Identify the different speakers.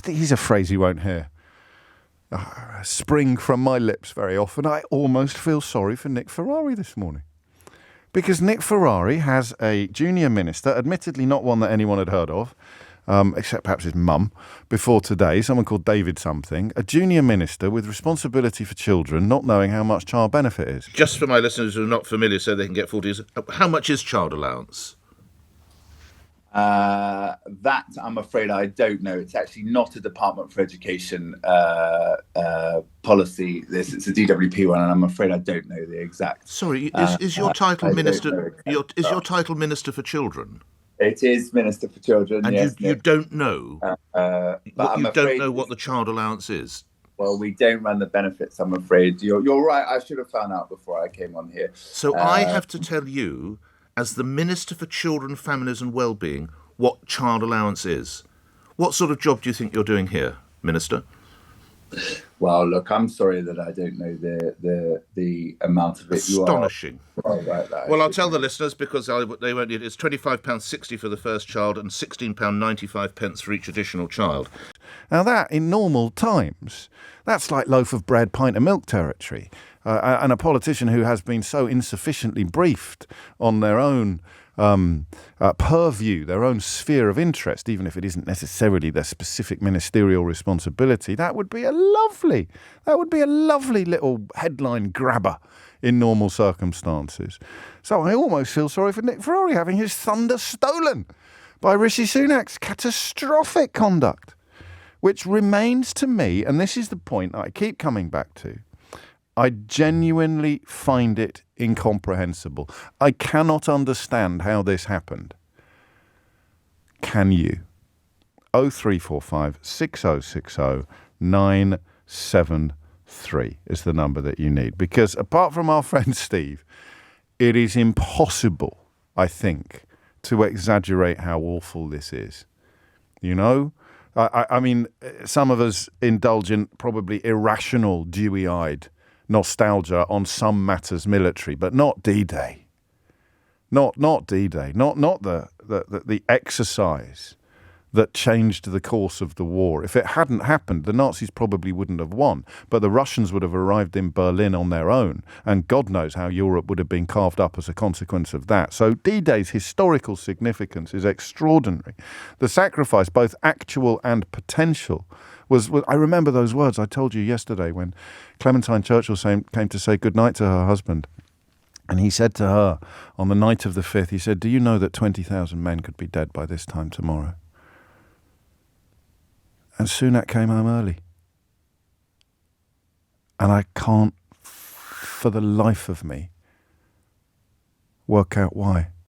Speaker 1: he's a phrase you won't hear spring from my lips very often. I almost feel sorry for Nick Ferrari this morning. Because Nick Ferrari has a junior minister, admittedly not one that anyone had heard of, except perhaps his mum, before today, someone called David something, a junior minister with responsibility for children, not knowing how much child benefit is.
Speaker 2: Just for my listeners who are not familiar, so they can get 40s, how much is child allowance?
Speaker 3: That, I'm afraid, I don't know. It's actually not a Department for Education policy. It's a DWP one, and I'm afraid I don't know the exact.
Speaker 2: Sorry, is your title minister? Is your title Minister for Children?
Speaker 3: It is Minister for Children.
Speaker 2: And
Speaker 3: yes,
Speaker 2: you don't know.
Speaker 3: But
Speaker 2: you don't know what the child allowance is.
Speaker 3: Well, we don't run the benefits, I'm afraid. You're right. I should have found out before I came on here.
Speaker 2: So I have to tell you, as the Minister for Children, Families and Wellbeing, what child allowance is. What sort of job do you think you're doing here, Minister?
Speaker 3: Well, look, I'm sorry that I don't know the amount of it.
Speaker 2: Astonishing.
Speaker 3: Well,
Speaker 2: I'll tell the listeners because they won't need it. It's £25.60 for the first child and £16.95 for each additional child.
Speaker 1: Now that, in normal times, that's like loaf of bread, pint of milk territory. And a politician who has been so insufficiently briefed on their own purview, their own sphere of interest, even if it isn't necessarily their specific ministerial responsibility, that would be a lovely little headline grabber in normal circumstances. So I almost feel sorry for Nick Ferrari having his thunder stolen by Rishi Sunak's catastrophic conduct, which remains to me, and this is the point that I keep coming back to, I genuinely find it incomprehensible. I cannot understand how this happened. Can you? 0345 6060 973 is the number that you need. Because apart from our friend Steve, it is impossible, I think, to exaggerate how awful this is. You know? I mean, some of us indulge in probably irrational, dewy-eyed nostalgia on some matters military, but not D-Day. Not D-Day. Not the exercise that changed the course of the war. If it hadn't happened, the Nazis probably wouldn't have won, but the Russians would have arrived in Berlin on their own, and God knows how Europe would have been carved up as a consequence of that. So D-Day's historical significance is extraordinary. The sacrifice, both actual and potential, was I remember those words I told you yesterday when Clementine Churchill came to say goodnight to her husband. And he said to her on the night of the 5th, he said, "Do you know that 20,000 men could be dead by this time tomorrow?" And Sunak came home early. And I can't, for the life of me, work out why.